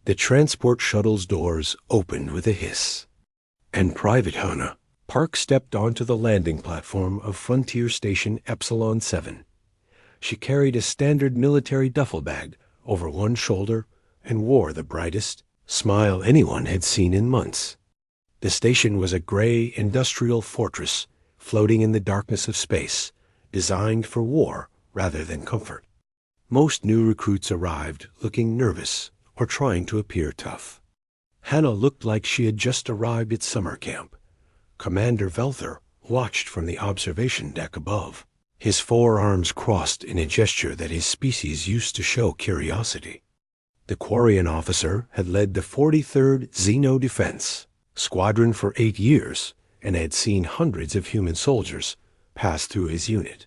The transport shuttle's doors opened with a hiss, and Private Hannah Park stepped onto the landing platform of Frontier Station Epsilon 7. She carried a standard military duffel bag over one shoulder and wore the brightest smile anyone had seen in months. The station was a gray industrial fortress floating in the darkness of space, designed for war rather than comfort. Most new recruits arrived looking nervous or trying to appear tough. Hannah looked like she had just arrived at summer camp. Commander Velther watched from the observation deck above, his forearms crossed in a gesture that his species used to show curiosity. The Quarian officer had led the 43rd Xeno Defense Squadron for 8 years and had seen hundreds of human soldiers pass through his unit.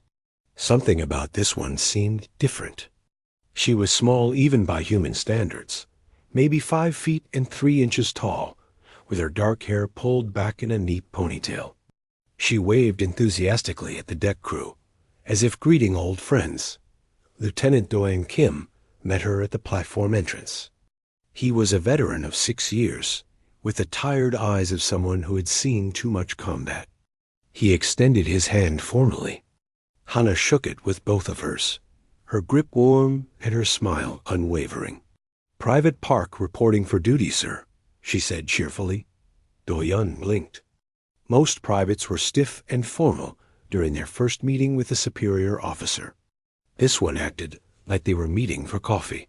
Something about this one seemed different. She was small even by human standards, maybe 5 feet and 3 inches tall, with her dark hair pulled back in a neat ponytail. She waved enthusiastically at the deck crew, as if greeting old friends. Lieutenant Doyen Kim met her at the platform entrance. He was a veteran of 6 years, with the tired eyes of someone who had seen too much combat. He extended his hand formally. Hannah shook it with both of hers, her grip warm and her smile unwavering. "Private Park reporting for duty, sir," she said cheerfully. Doyen blinked. Most privates were stiff and formal during their first meeting with a superior officer. This one acted like they were meeting for coffee.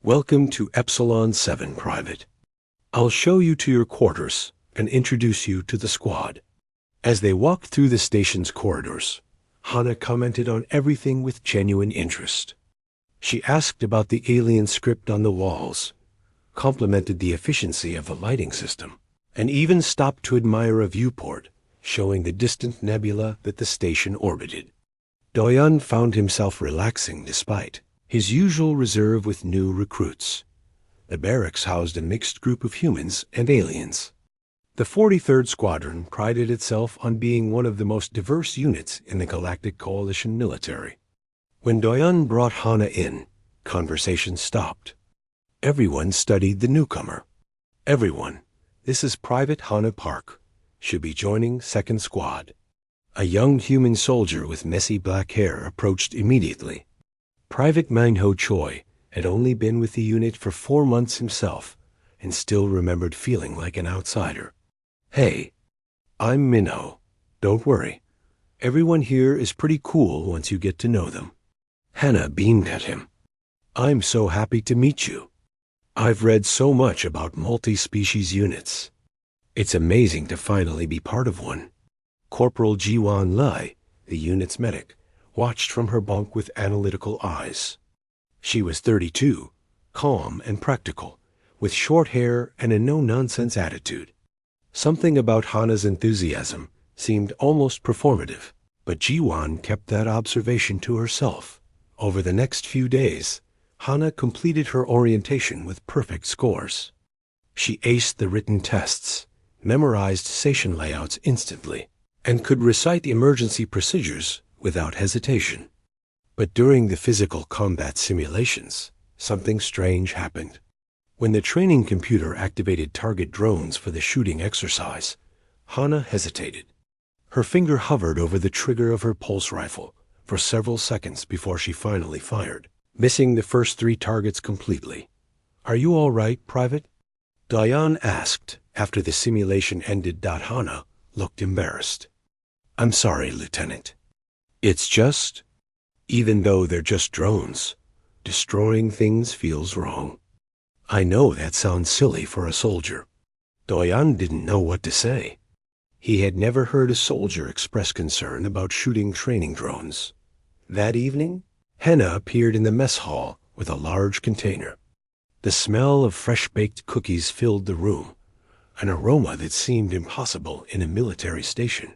"Welcome to Epsilon 7, Private. I'll show you to your quarters and introduce you to the squad." As they walked through the station's corridors, Hannah commented on everything with genuine interest. She asked about the alien script on the walls, complimented the efficiency of the lighting system, and even stopped to admire a viewport showing the distant nebula that the station orbited. Doyen found himself relaxing despite his usual reserve with new recruits. The barracks housed a mixed group of humans and aliens. The 43rd Squadron prided itself on being one of the most diverse units in the Galactic Coalition military. When Doyen brought Hannah in, conversation stopped. Everyone studied the newcomer. Everyone, this is Private Hannah Park, should be joining 2nd Squad. A young human soldier with messy black hair approached immediately. Private Minho Choi had only been with the unit for 4 months himself and still remembered feeling like an outsider. "Hey, I'm Minho. Don't worry. Everyone here is pretty cool once you get to know them." Hannah beamed at him. "I'm so happy to meet you. I've read so much about multi-species units. It's amazing to finally be part of one." Corporal Jiwan Lai, the unit's medic, watched from her bunk with analytical eyes. She was 32, calm and practical, with short hair and a no-nonsense attitude. Something about Hannah's enthusiasm seemed almost performative, but Jiwan kept that observation to herself. Over the next few days, Hannah completed her orientation with perfect scores. She aced the written tests, memorized station layouts instantly, and could recite emergency procedures without hesitation. But during the physical combat simulations, something strange happened. When the training computer activated target drones for the shooting exercise, Hannah hesitated. Her finger hovered over the trigger of her pulse rifle for several seconds before she finally fired, missing the first 3 targets completely. "Are you all right, Private?" Doyen asked after the simulation ended. Hannah looked embarrassed. "I'm sorry, Lieutenant. It's just, even though they're just drones, destroying things feels wrong." I know that sounds silly for a soldier. Doyen didn't know what to say. He had never heard a soldier express concern about shooting training drones. That evening, Hannah appeared in the mess hall with a large container. The smell of fresh-baked cookies filled the room, an aroma that seemed impossible in a military station.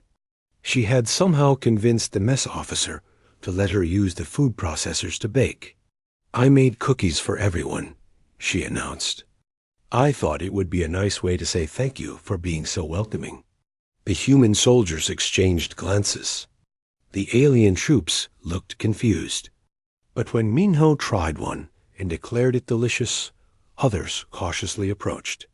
She had somehow convinced the mess officer to let her use the food processors to bake. "I made cookies for everyone," she announced. "I thought it would be a nice way to say thank you for being so welcoming." The human soldiers exchanged glances. The alien troops looked confused. But when Minho tried one and declared it delicious, Others cautiously approached.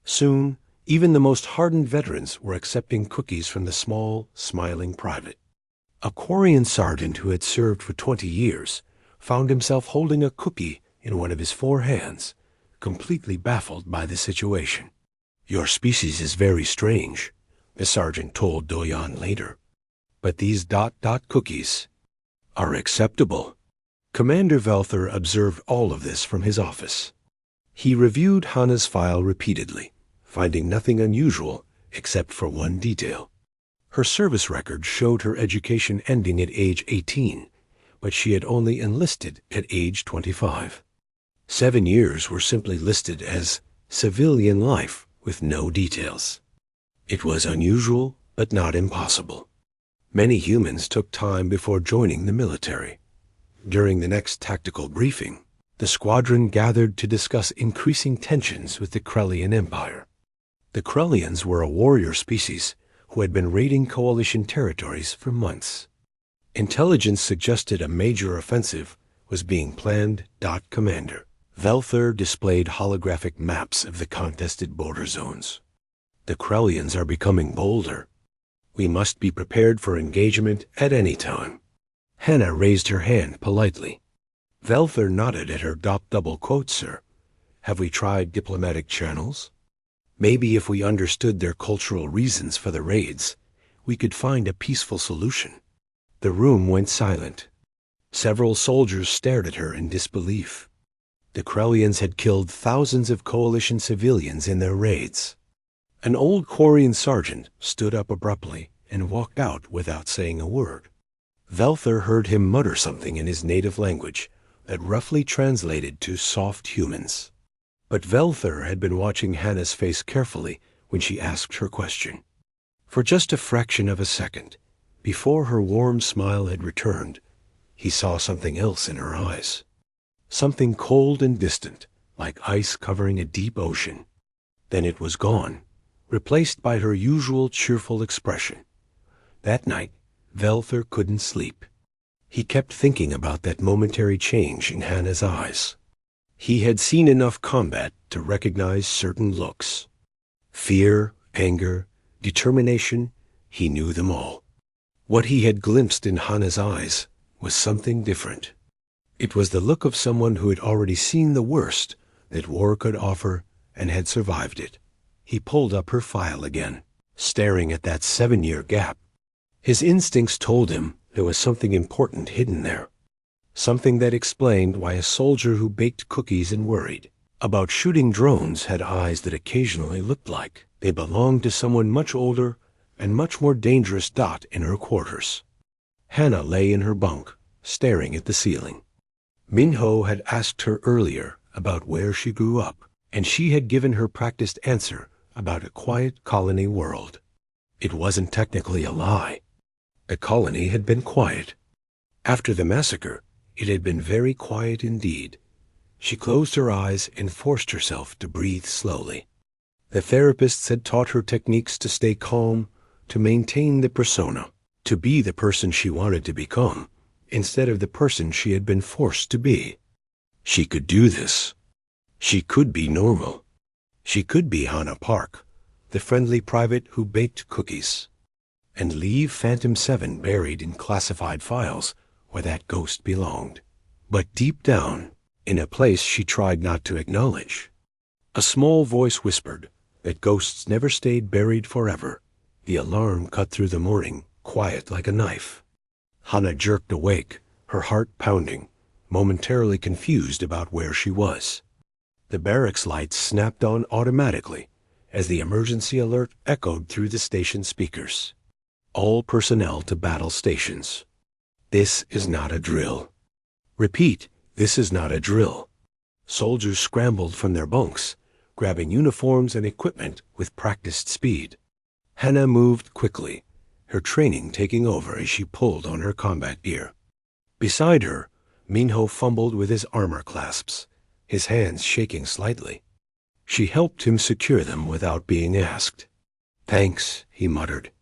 Soon, even the most hardened veterans were accepting cookies from the small, smiling private. A Quarian sergeant who had served for 20 years found himself holding a cookie in one of his 4 hands, completely baffled by the situation. "Your species is very strange," the sergeant told Doyan later. "But these ... cookies are acceptable." Commander Velther observed all of this from his office. He reviewed Hana's file repeatedly, finding nothing unusual except for one detail. Her service record showed her education ending at age 18, but she had only enlisted at age 25. 7 years were simply listed as civilian life with no details. It was unusual, but not impossible. Many humans took time before joining the military. During the next tactical briefing, the squadron gathered to discuss increasing tensions with the Krellian Empire. The Krellians were a warrior species who had been raiding coalition territories for months. Intelligence suggested a major offensive was being planned. Commander Velther displayed holographic maps of the contested border zones. "The Krellians are becoming bolder. We must be prepared for engagement at any time." Hana raised her hand politely. Velther nodded at her. "Double quote, sir. Have we tried diplomatic channels? Maybe if we understood their cultural reasons for the raids, we could find a peaceful solution." The room went silent. Several soldiers stared at her in disbelief. The Krellians had killed thousands of coalition civilians in their raids. An old Quarian sergeant stood up abruptly and walked out without saying a word. Velther heard him mutter something in his native language that roughly translated to "soft humans." But Velther had been watching Hana's face carefully when she asked her question. For just a fraction of a second, before her warm smile had returned, he saw something else in her eyes. Something cold and distant, like ice covering a deep ocean. Then it was gone, replaced by her usual cheerful expression. That night, Velther couldn't sleep. He kept thinking about that momentary change in Hana's eyes. He had seen enough combat to recognize certain looks. Fear, anger, determination, he knew them all. What he had glimpsed in Hana's eyes was something different. It was the look of someone who had already seen the worst that war could offer and had survived it. He pulled up her file again, staring at that 7-year gap. His instincts told him there was something important hidden there. Something that explained why a soldier who baked cookies and worried about shooting drones had eyes that occasionally looked like they belonged to someone much older and much more dangerous. In her quarters, Hana lay in her bunk, staring at the ceiling. Minho had asked her earlier about where she grew up, and she had given her practiced answer about a quiet colony world. It wasn't technically a lie. The colony had been quiet. After the massacre, it had been very quiet indeed. She closed her eyes and forced herself to breathe slowly. The therapists had taught her techniques to stay calm, to maintain the persona, to be the person she wanted to become, instead of the person she had been forced to be. She could do this. She could be normal. She could be Hana Park, the friendly private who baked cookies, and leave Phantom 7 buried in classified files where that ghost belonged. But deep down, in a place she tried not to acknowledge, a small voice whispered that ghosts never stayed buried forever. The alarm cut through the morning, quiet like a knife. Hana jerked awake, her heart pounding, momentarily confused about where she was. The barracks lights snapped on automatically as the emergency alert echoed through the station speakers. All personnel to battle stations. This is not a drill. Repeat, this is not a drill. Soldiers scrambled from their bunks, grabbing uniforms and equipment with practiced speed. Hana moved quickly, her training taking over as she pulled on her combat gear. Beside her, Minho fumbled with his armor clasps, his hands shaking slightly. She helped him secure them without being asked. "Thanks," he muttered,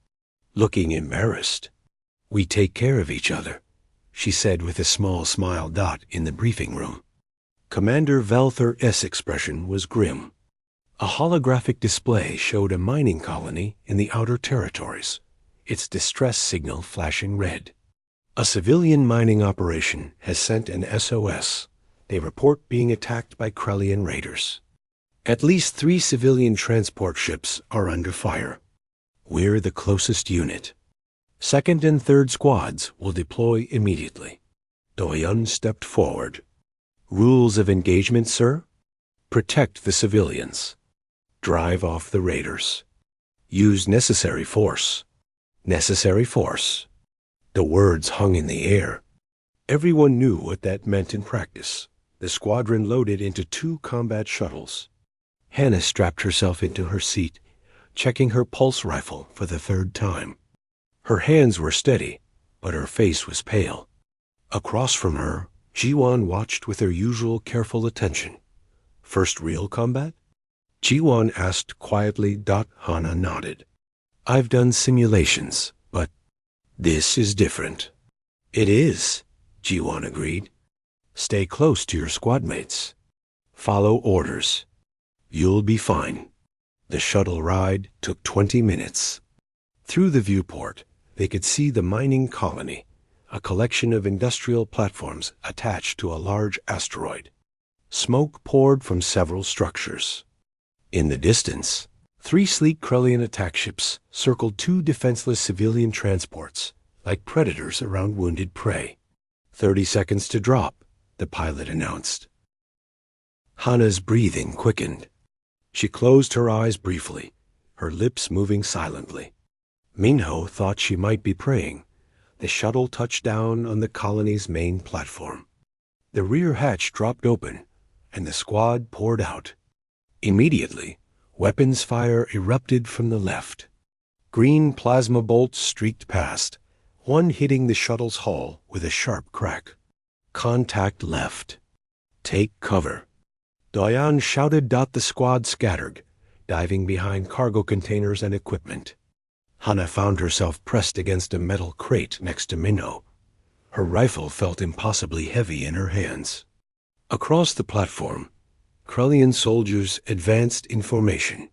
looking embarrassed. "We take care of each other," she said with a small smile. In the briefing room, Commander Valther S. expression was grim. A holographic display showed a mining colony in the outer territories, its distress signal flashing red. A civilian mining operation has sent an SOS. They report being attacked by Krellian raiders. At least 3 civilian transport ships are under fire. We're the closest unit. 2nd and 3rd squads will deploy immediately. Doyon stepped forward. Rules of engagement, sir? Protect the civilians. Drive off the raiders. Use necessary force. Necessary force. The words hung in the air. Everyone knew what that meant in practice. The squadron loaded into 2 combat shuttles. Hannah strapped herself into her seat, checking her pulse rifle for the 3rd time. Her hands were steady, but her face was pale. Across from her, Jiwan watched with her usual careful attention. First real combat? Jiwan asked quietly. Hannah nodded. I've done simulations, but this is different. It is, Jiwan agreed. Stay close to your squad mates. Follow orders. You'll be fine. The shuttle ride took 20 minutes. Through the viewport, they could see the mining colony, a collection of industrial platforms attached to a large asteroid. Smoke poured from several structures. In the distance, 3 sleek Krellian attack ships circled 2 defenseless civilian transports, like predators around wounded prey. 30 seconds to drop, the pilot announced. Hannah's breathing quickened. She closed her eyes briefly, her lips moving silently. Minho thought she might be praying. The shuttle touched down on the colony's main platform. The rear hatch dropped open, and the squad poured out. Immediately, weapons fire erupted from the left. Green plasma bolts streaked past, one hitting the shuttle's hull with a sharp crack. Contact left. Take cover. Doyon shouted. The squad scattered, diving behind cargo containers and equipment. Hannah found herself pressed against a metal crate next to Minho. Her rifle felt impossibly heavy in her hands. Across the platform, Krellian soldiers advanced in formation.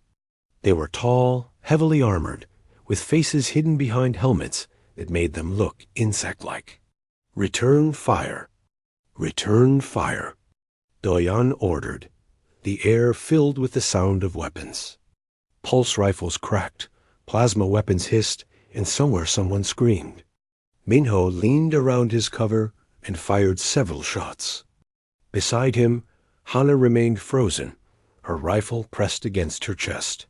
They were tall, heavily armored, with faces hidden behind helmets that made them look insect-like. Return fire. Return fire. Doyon ordered. The air filled with the sound of weapons. Pulse rifles cracked, plasma weapons hissed, and somewhere someone screamed. Minho leaned around his cover and fired several shots. Beside him, Hannah remained frozen, her rifle pressed against her chest.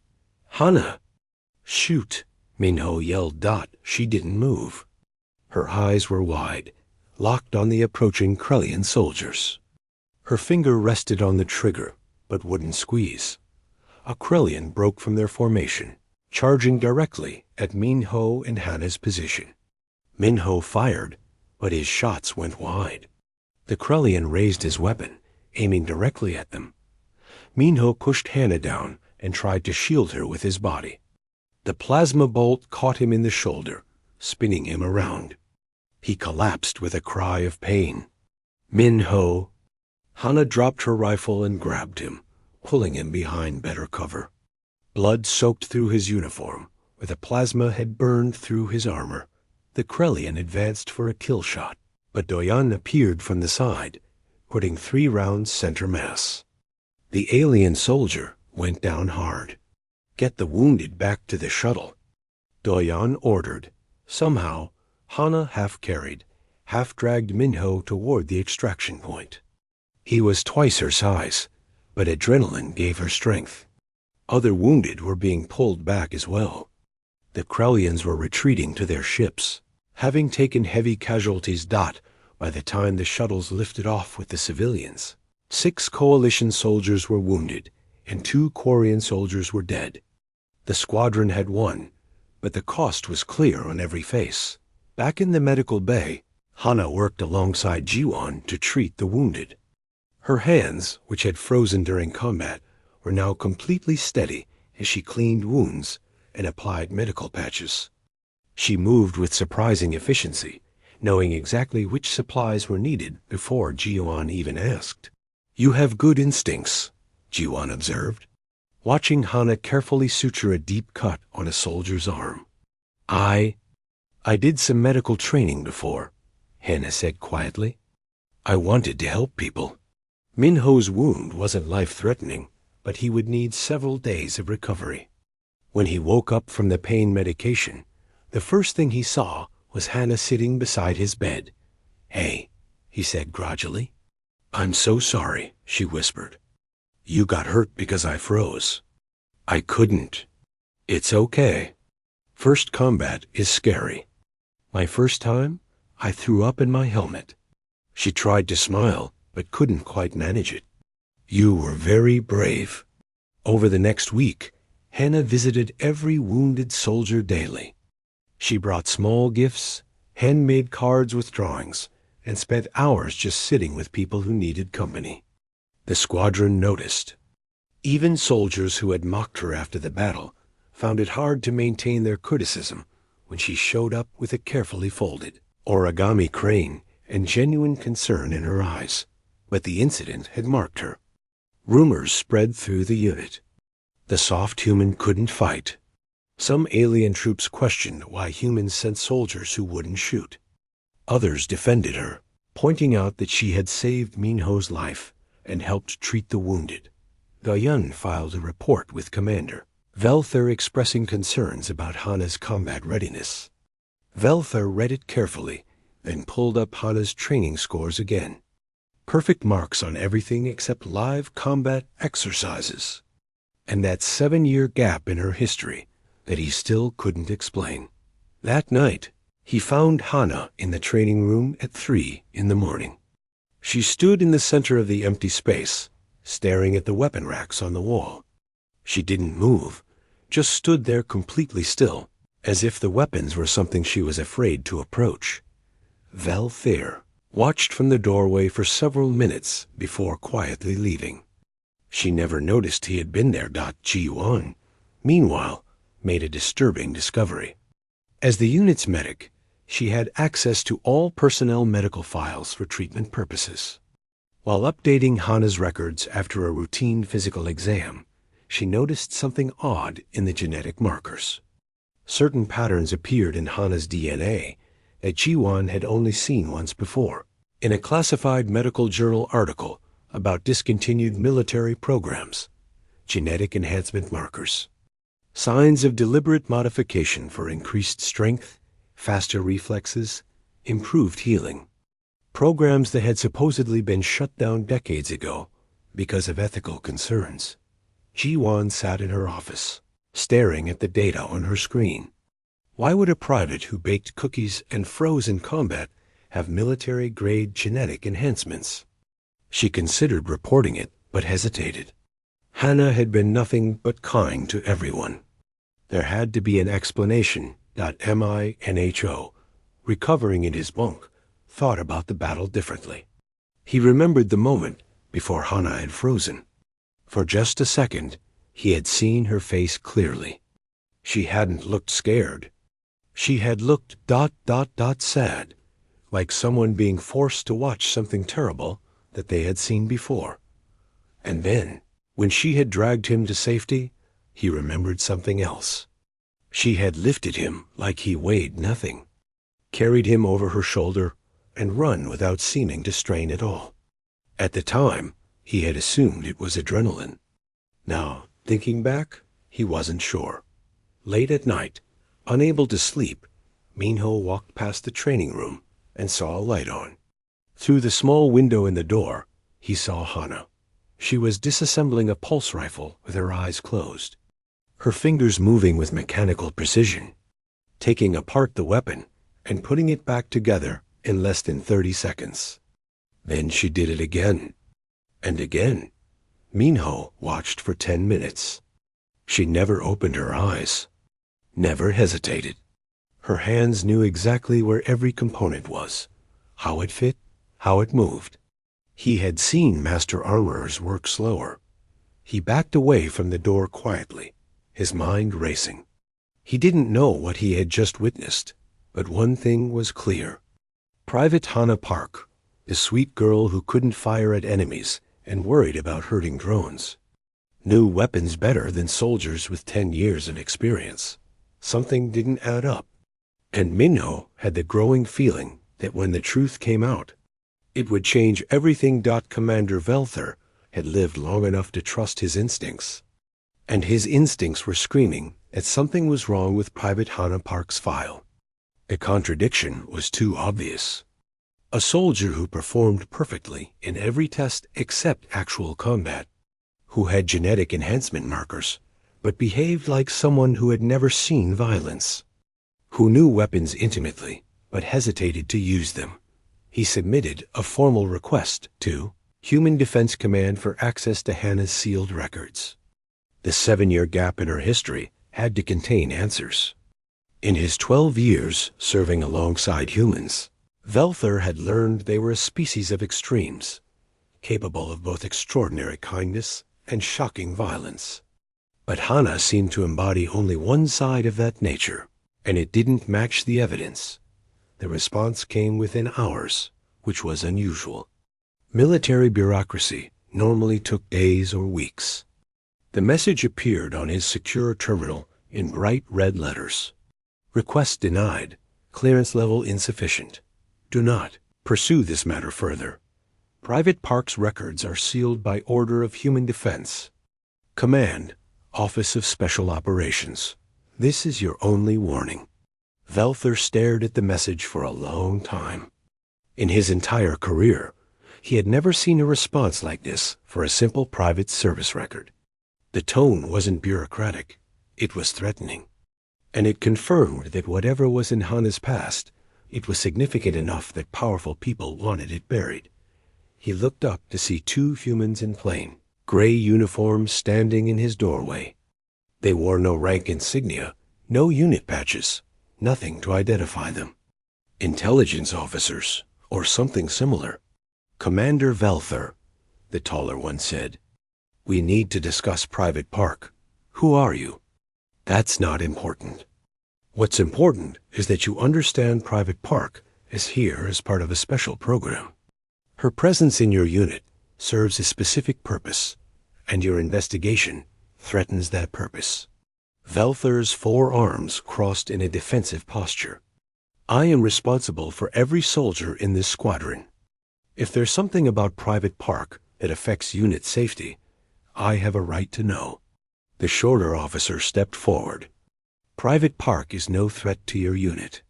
Hannah! Shoot! Minho yelled. She didn't move. Her eyes were wide, locked on the approaching Krellian soldiers. Her finger rested on the trigger, but wouldn't squeeze. A Krellian broke from their formation, charging directly at Minho and Hannah's position. Minho fired, but his shots went wide. The Krellian raised his weapon, aiming directly at them. Minho pushed Hannah down and tried to shield her with his body. The plasma bolt caught him in the shoulder, spinning him around. He collapsed with a cry of pain. Minho! Hannah dropped her rifle and grabbed him, pulling him behind better cover. Blood soaked through his uniform, where the plasma had burned through his armor. The Krellian advanced for a kill shot, but Doyon appeared from the side, putting 3 rounds center mass. The alien soldier went down hard. Get the wounded back to the shuttle. Doyon ordered. Somehow, Hannah half-carried, half-dragged Minho toward the extraction point. He was twice her size, but adrenaline gave her strength. Other wounded were being pulled back as well. The Krellians were retreating to their ships, having taken heavy casualties. By the time the shuttles lifted off with the civilians, 6 coalition soldiers were wounded, and 2 Quarian soldiers were dead. The squadron had won, but the cost was clear on every face. Back in the medical bay, Hannah worked alongside Jiwan to treat the wounded. Her hands, which had frozen during combat, were now completely steady as she cleaned wounds and applied medical patches. She moved with surprising efficiency, knowing exactly which supplies were needed before Jiwan even asked. You have good instincts, Jiwan observed, watching Hana carefully suture a deep cut on a soldier's arm. I did some medical training before, Hana said quietly. I wanted to help people. Minho's wound wasn't life-threatening, but he would need several days of recovery. When he woke up from the pain medication, the first thing he saw was Hana sitting beside his bed. Hey, he said grudgingly. I'm so sorry, she whispered. You got hurt because I froze. I couldn't. It's okay. First combat is scary. My first time, I threw up in my helmet. She tried to smile, but couldn't quite manage it. You were very brave. Over the next week, Hana visited every wounded soldier daily. She brought small gifts, handmade cards with drawings, and spent hours just sitting with people who needed company. The squadron noticed. Even soldiers who had mocked her after the battle found it hard to maintain their criticism when she showed up with a carefully folded origami crane and genuine concern in her eyes. But the incident had marked her. Rumors spread through the unit. The soft human couldn't fight. Some alien troops questioned why humans sent soldiers who wouldn't shoot. Others defended her, pointing out that she had saved Minho's life and helped treat the wounded. Gaoyun filed a report with Commander Velther expressing concerns about Hana's combat readiness. Velther read it carefully, then pulled up Hana's training scores again. Perfect marks on everything except live combat exercises. And that 7-year gap in her history that he still couldn't explain. That night, he found Hana in the training room at 3 in the morning. She stood in the center of the empty space, staring at the weapon racks on the wall. She didn't move, just stood there completely still, as if the weapons were something she was afraid to approach. Velther watched from the doorway for several minutes before quietly leaving. She never noticed he had been there. Ji-Yuan, meanwhile, made a disturbing discovery. As the unit's medic, she had access to all personnel medical files for treatment purposes. While updating Hana's records after a routine physical exam, she noticed something odd in the genetic markers. Certain patterns appeared in Hana's DNA that Ji-Yuan had only seen once before, in a classified medical journal article about discontinued military programs. Genetic enhancement markers. Signs of deliberate modification for increased strength, faster reflexes, improved healing. Programs that had supposedly been shut down decades ago because of ethical concerns. Ji-Yuan sat in her office, staring at the data on her screen. Why would a private who baked cookies and froze in combat have military-grade genetic enhancements? She considered reporting it, but hesitated. Hana had been nothing but kind to everyone. There had to be an explanation. Minho, recovering in his bunk, thought about the battle differently. He remembered the moment before Hana had frozen. For just a second, he had seen her face clearly. She hadn't looked scared. She had looked ... sad, like someone being forced to watch something terrible that they had seen before. And then, when she had dragged him to safety, he remembered something else. She had lifted him like he weighed nothing, carried him over her shoulder, and run without seeming to strain at all. At the time, he had assumed it was adrenaline. Now, thinking back, he wasn't sure. Late at night, unable to sleep, Minho walked past the training room and saw a light on. Through the small window in the door, he saw Hana. She was disassembling a pulse rifle with her eyes closed, her fingers moving with mechanical precision, taking apart the weapon and putting it back together in less than 30 seconds. Then she did it again, and again. Minho watched for 10 minutes. She never opened her eyes, never hesitated. Her hands knew exactly where every component was, how it fit, how it moved. He had seen master armorers work slower. He backed away from the door quietly, his mind racing. He didn't know what he had just witnessed, but one thing was clear. Private Hana Park, the sweet girl who couldn't fire at enemies, and worried about hurting drones. Knew weapons better than soldiers with 10 years of experience. Something didn't add up. And Minho had the growing feeling that when the truth came out, it would change everything. Commander Velther had lived long enough to trust his instincts. And his instincts were screaming that something was wrong with Private Hannah Park's file. A contradiction was too obvious. A soldier who performed perfectly in every test except actual combat, who had genetic enhancement markers, but behaved like someone who had never seen violence, who knew weapons intimately, but hesitated to use them. He submitted a formal request to Human Defense Command for access to Hannah's sealed records. The 7-year gap in her history had to contain answers. In his 12 years serving alongside humans, Velther had learned they were a species of extremes, capable of both extraordinary kindness and shocking violence. But Hannah seemed to embody only one side of that nature, and it didn't match the evidence. The response came within hours, which was unusual. Military bureaucracy normally took days or weeks. The message appeared on his secure terminal in bright red letters. Request denied. Clearance level insufficient. Do not pursue this matter further. Private Park's records are sealed by order of Human Defense. Command, Office of Special Operations. This is your only warning. Velther stared at the message for a long time. In his entire career, he had never seen a response like this for a simple private service record. The tone wasn't bureaucratic, it was threatening. And it confirmed that whatever was in Hannah's past, it was significant enough that powerful people wanted it buried. He looked up to see 2 humans in plain, gray uniforms standing in his doorway. They wore no rank insignia, no unit patches, nothing to identify them. Intelligence officers, or something similar. Commander Velther, the taller one said. We need to discuss Private Park. Who are you? That's not important. What's important is that you understand Private Park is here as part of a special program. Her presence in your unit serves a specific purpose, and your investigation threatens that purpose. Velther's 4 arms crossed in a defensive posture. I am responsible for every soldier in this squadron. If there's something about Private Park that affects unit safety, I have a right to know. The shorter officer stepped forward. Private Park is no threat to your unit.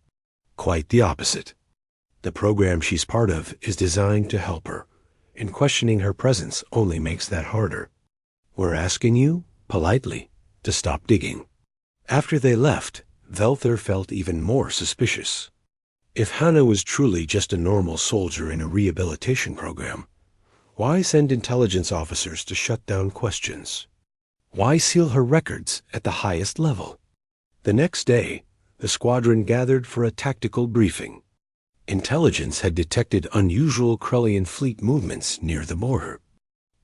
Quite the opposite. The program she's part of is designed to help her, and questioning her presence only makes that harder. We're asking you, politely, to stop digging. After they left, Velther felt even more suspicious. If Hannah was truly just a normal soldier in a rehabilitation program, why send intelligence officers to shut down questions? Why seal her records at the highest level? The next day, the squadron gathered for a tactical briefing. Intelligence had detected unusual Krellian fleet movements near the border.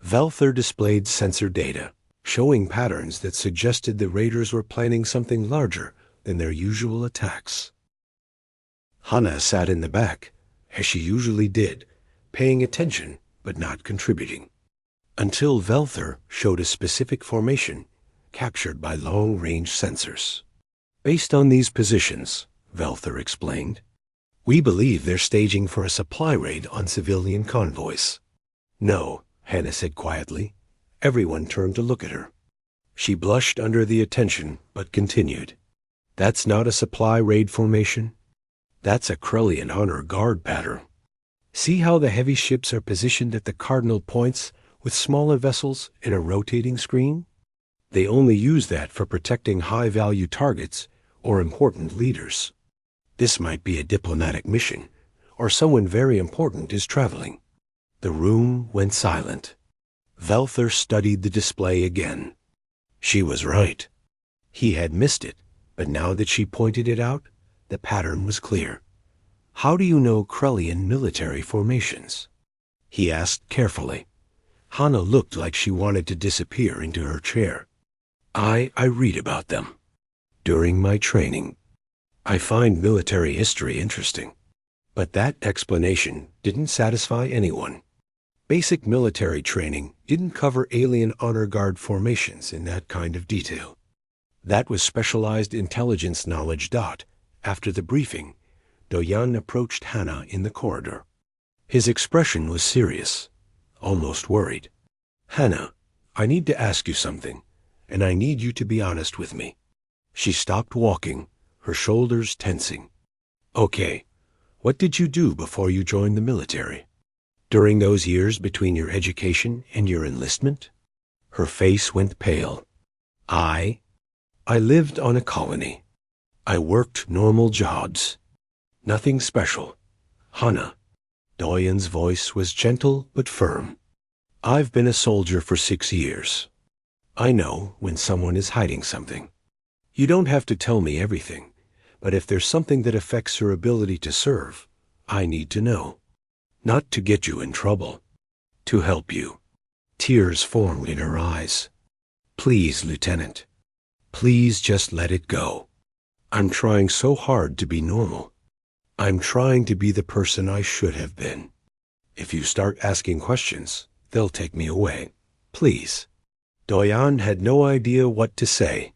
Velther displayed sensor data, showing patterns that suggested the raiders were planning something larger than their usual attacks. Hannah sat in the back, as she usually did, paying attention but not contributing, until Velther showed a specific formation captured by long-range sensors. Based on these positions, Velther explained, we believe they're staging for a supply raid on civilian convoys. No, Hannah said quietly. Everyone turned to look at her. She blushed under the attention, but continued. That's not a supply raid formation. That's a Krellian honor guard pattern. See how the heavy ships are positioned at the cardinal points with smaller vessels in a rotating screen? They only use that for protecting high-value targets or important leaders. This might be a diplomatic mission, or someone very important is traveling. The room went silent. Velther studied the display again. She was right. He had missed it, but now that she pointed it out, the pattern was clear. How do you know Krellian military formations? He asked carefully. Hannah looked like she wanted to disappear into her chair. I read about them. During my training. I find military history interesting. But that explanation didn't satisfy anyone. Basic military training didn't cover alien honor guard formations in that kind of detail. That was specialized intelligence knowledge. After the briefing, Doyan approached Hannah in the corridor. His expression was serious, almost worried. "Hannah, I need to ask you something, and I need you to be honest with me." She stopped walking, her shoulders tensing. "Okay, what did you do before you joined the military? During those years between your education and your enlistment?" Her face went pale. I lived on a colony. I worked normal jobs. Nothing special. Hannah." Doyan's voice was gentle but firm. "I've been a soldier for 6 years. I know when someone is hiding something. You don't have to tell me everything, but if there's something that affects your ability to serve, I need to know. Not to get you in trouble. To help you." Tears formed in her eyes. "Please, Lieutenant. Please just let it go. I'm trying so hard to be normal. I'm trying to be the person I should have been. If you start asking questions, they'll take me away. Please." Doyan had no idea what to say.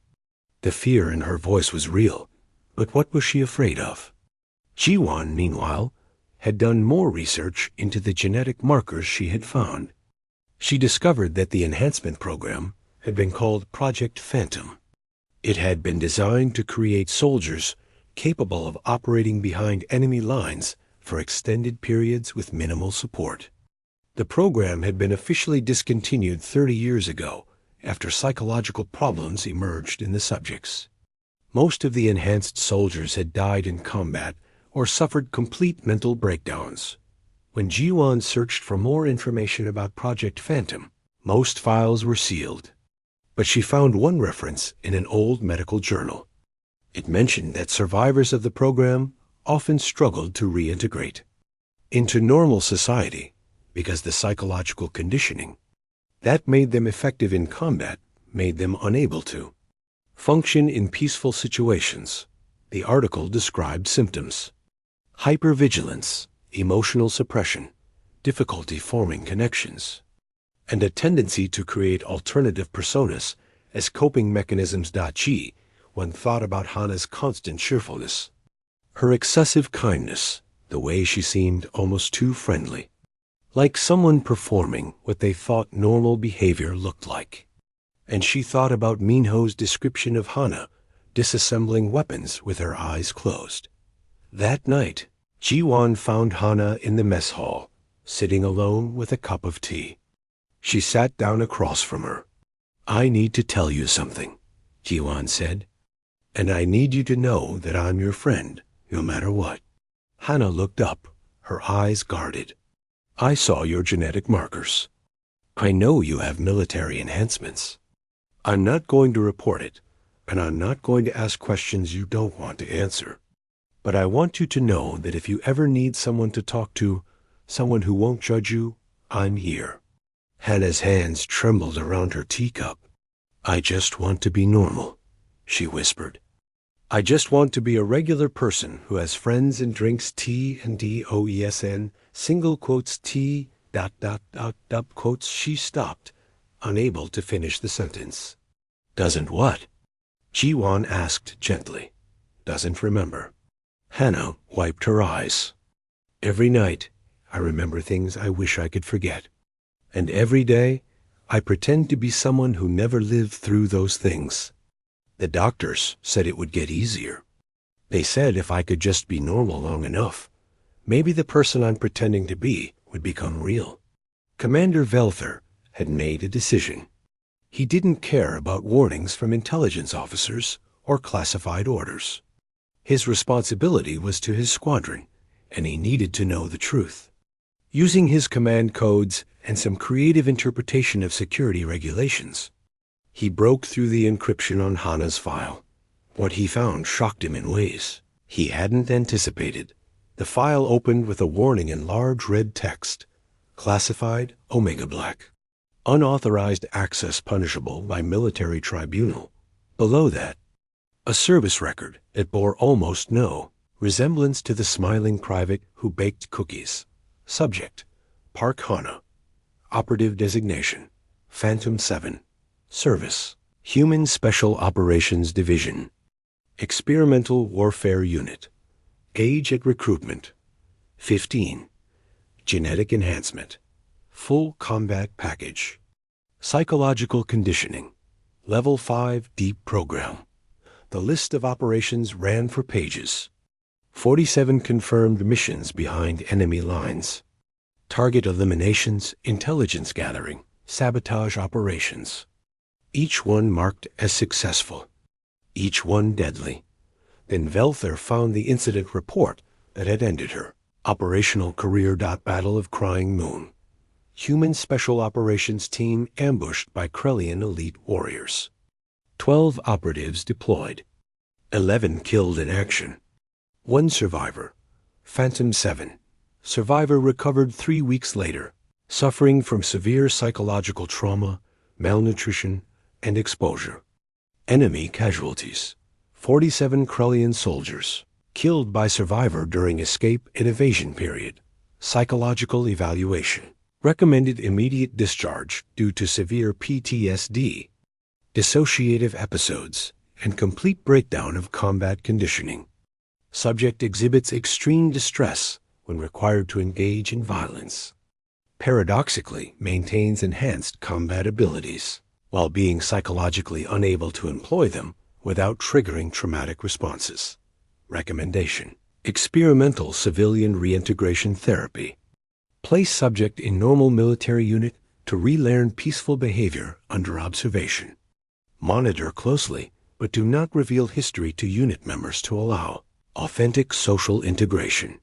The fear in her voice was real, but what was she afraid of? Jiwan, meanwhile, had done more research into the genetic markers she had found. She discovered that the enhancement program had been called Project Phantom. It had been designed to create soldiers capable of operating behind enemy lines for extended periods with minimal support. The program had been officially discontinued 30 years ago after psychological problems emerged in the subjects. Most of the enhanced soldiers had died in combat or suffered complete mental breakdowns. When Jiwan searched for more information about Project Phantom, most files were sealed. But she found one reference in an old medical journal. It mentioned that survivors of the program often struggled to reintegrate into normal society because the psychological conditioning that made them effective in combat made them unable to function in peaceful situations. The article described symptoms: hypervigilance, emotional suppression, difficulty forming connections, and a tendency to create alternative personas as coping mechanisms. One thought about Hannah's constant cheerfulness, her excessive kindness, the way she seemed almost too friendly, like someone performing what they thought normal behavior looked like. And she thought about Minho's description of Hannah disassembling weapons with her eyes closed. That night, Jiwan found Hannah in the mess hall, sitting alone with a cup of tea. She sat down across from her. "I need to tell you something," Jiwan said. "And I need you to know that I'm your friend, no matter what." Hannah looked up, her eyes guarded. "I saw your genetic markers. I know you have military enhancements. I'm not going to report it, and I'm not going to ask questions you don't want to answer. But I want you to know that if you ever need someone to talk to, someone who won't judge you, I'm here." Hannah's hands trembled around her teacup. "I just want to be normal," she whispered. "I just want to be a regular person who has friends and drinks tea and DOESN, single quotes tea, ... quotes." She stopped, unable to finish the sentence. "Doesn't what?" Jiwan asked gently. "Doesn't remember." Hannah wiped her eyes. "Every night, I remember things I wish I could forget. And every day, I pretend to be someone who never lived through those things. The doctors said it would get easier. They said if I could just be normal long enough, maybe the person I'm pretending to be would become real." Commander Velther had made a decision. He didn't care about warnings from intelligence officers or classified orders. His responsibility was to his squadron, and he needed to know the truth. Using his command codes and some creative interpretation of security regulations, he broke through the encryption on Hannah's file. What he found shocked him in ways he hadn't anticipated. The file opened with a warning in large red text: "Classified Omega Black. Unauthorized access punishable by military tribunal." Below that, a service record that bore almost no resemblance to the smiling private who baked cookies. Subject: Park Hannah. Operative Designation, Phantom 7. Service, Human Special Operations Division. Experimental Warfare Unit. Age at recruitment, 15. Genetic enhancement, full combat package. Psychological conditioning, Level 5 Deep Program. The list of operations ran for pages. 47 confirmed missions behind enemy lines. Target eliminations, intelligence gathering, sabotage operations. Each one marked as successful. Each one deadly. Then Velther found the incident report that had ended her. Operational career. Battle of Crying Moon. Human Special Operations Team ambushed by Krellian elite warriors. 12 operatives deployed. 11 killed in action. 1 survivor. Phantom 7. Survivor recovered 3 weeks later, suffering from severe psychological trauma, malnutrition, and exposure. Enemy casualties. 47 Krellian soldiers, killed by survivor during escape and evasion period. Psychological evaluation. Recommended immediate discharge due to severe PTSD, dissociative episodes, and complete breakdown of combat conditioning. Subject exhibits extreme distress when required to engage in violence. Paradoxically, maintains enhanced combat abilities, while being psychologically unable to employ them without triggering traumatic responses. Recommendation: experimental civilian reintegration therapy. Place subject in normal military unit to relearn peaceful behavior under observation. Monitor closely, but do not reveal history to unit members to allow authentic social integration.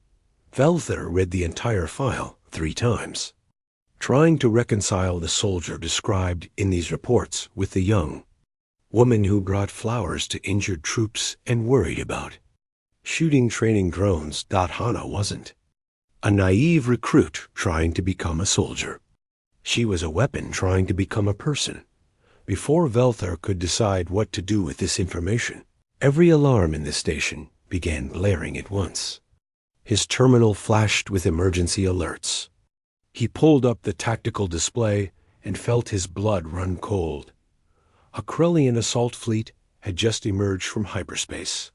Velther read the entire file 3 times, trying to reconcile the soldier described in these reports with the young woman who brought flowers to injured troops and worried about shooting training drones. Hana wasn't a naive recruit trying to become a soldier. She was a weapon trying to become a person. Before Velther could decide what to do with this information, every alarm in the station began blaring at once. His terminal flashed with emergency alerts. He pulled up the tactical display and felt his blood run cold. A Krellian assault fleet had just emerged from hyperspace.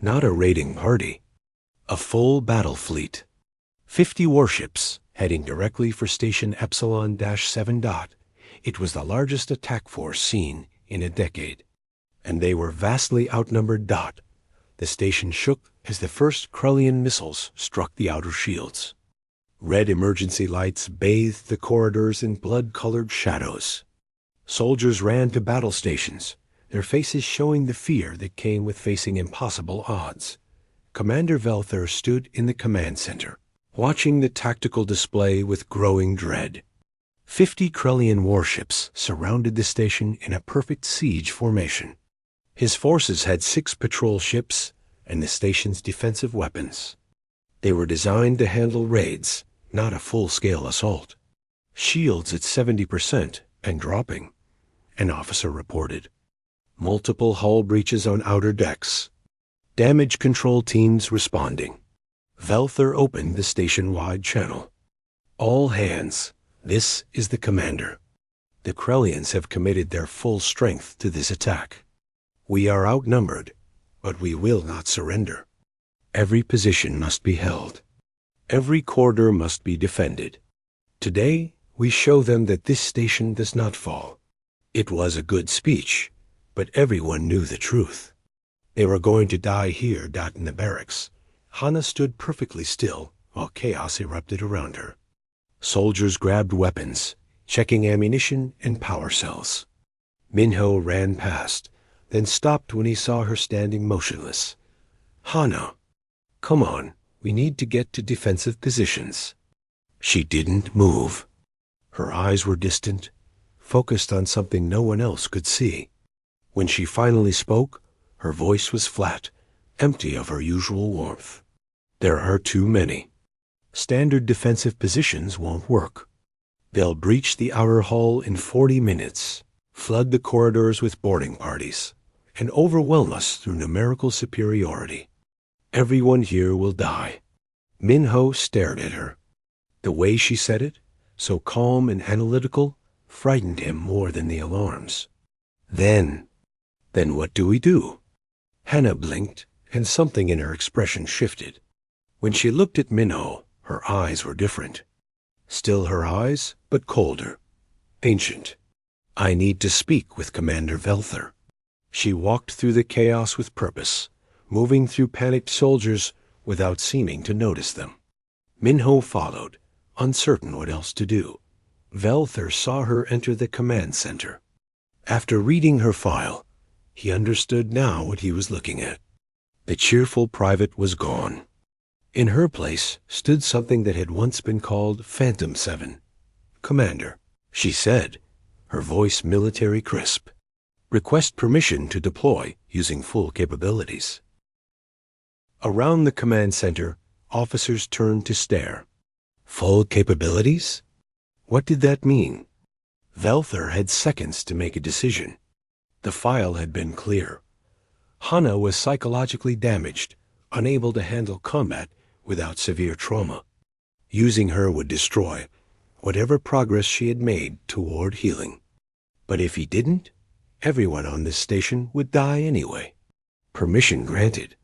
Not a raiding party. A full battle fleet. 50 warships heading directly for Station Epsilon-7. It was the largest attack force seen in a decade, and they were vastly outnumbered. The station shook as the first Krellian missiles struck the outer shields. Red emergency lights bathed the corridors in blood-colored shadows. Soldiers ran to battle stations, their faces showing the fear that came with facing impossible odds. Commander Velther stood in the command center, watching the tactical display with growing dread. 50 Krellian warships surrounded the station in a perfect siege formation. His forces had 6 patrol ships and the station's defensive weapons. They were designed to handle raids, not a full-scale assault. Shields at 70% and dropping, an officer reported. Multiple hull breaches on outer decks. Damage control teams responding. Velther opened the station-wide channel. All hands, this is the commander. The Krellians have committed their full strength to this attack. We are outnumbered, but we will not surrender. Every position must be held. Every corridor must be defended. Today, we show them that this station does not fall. It was a good speech, but everyone knew the truth. They were going to die here. In the barracks, Hana stood perfectly still while chaos erupted around her. Soldiers grabbed weapons, checking ammunition and power cells. Minho ran past, then stopped when he saw her standing motionless. Hana, come on, we need to get to defensive positions. She didn't move. Her eyes were distant, focused on something no one else could see. When she finally spoke, her voice was flat, empty of her usual warmth. There are too many. Standard defensive positions won't work. They'll breach the outer hull in 40 minutes, flood the corridors with boarding parties, and overwhelm us through numerical superiority. Everyone here will die. Minho stared at her. The way she said it, so calm and analytical, frightened him more than the alarms. Then what do we do? Hannah blinked, and something in her expression shifted. When she looked at Minho, her eyes were different. Still her eyes, but colder. Ancient. I need to speak with Commander Velther. She walked through the chaos with purpose, moving through panicked soldiers without seeming to notice them. Minho followed, uncertain what else to do. Velther saw her enter the command center. After reading her file, he understood now what he was looking at. The cheerful private was gone. In her place stood something that had once been called Phantom 7. Commander, she said, her voice military crisp. Request permission to deploy using full capabilities. Around the command center, officers turned to stare. Full capabilities? What did that mean? Velther had seconds to make a decision. The file had been clear. Hannah was psychologically damaged, unable to handle combat without severe trauma. Using her would destroy whatever progress she had made toward healing. But if he didn't, everyone on this station would die anyway. Permission granted.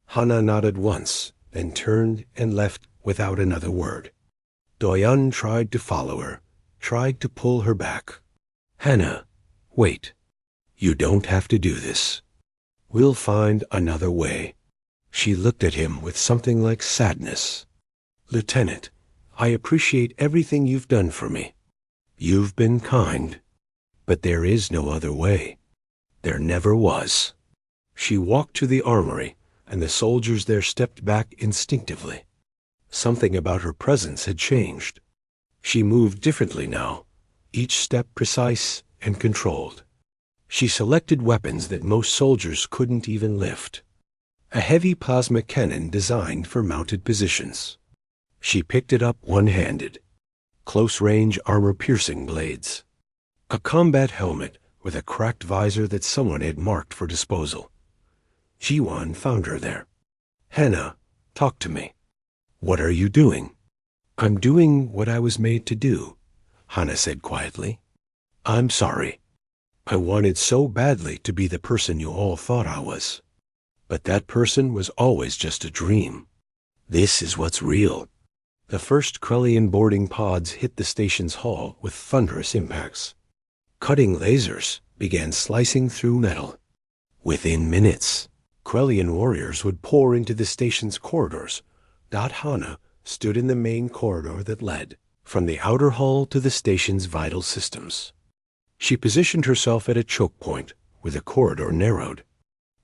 Hannah nodded once, then turned and left without another word. Doyan tried to follow her, tried to pull her back. Hannah, wait. You don't have to do this. We'll find another way. She looked at him with something like sadness. Lieutenant, I appreciate everything you've done for me. You've been kind. But there is no other way. There never was. She walked to the armory, and the soldiers there stepped back instinctively. Something about her presence had changed. She moved differently now, each step precise and controlled. She selected weapons that most soldiers couldn't even lift. A heavy plasma cannon designed for mounted positions. She picked it up one-handed. Close-range armor-piercing blades. A combat helmet with a cracked visor that someone had marked for disposal. Jiwan found her there. Hannah, talk to me. What are you doing? I'm doing what I was made to do, Hannah said quietly. I'm sorry. I wanted so badly to be the person you all thought I was. But that person was always just a dream. This is what's real. The first Krellian boarding pods hit the station's hull with thunderous impacts. Cutting lasers began slicing through metal. Within minutes, Krellian warriors would pour into the station's corridors. Hannah stood in the main corridor that led from the outer hull to the station's vital systems. She positioned herself at a choke point where the corridor narrowed.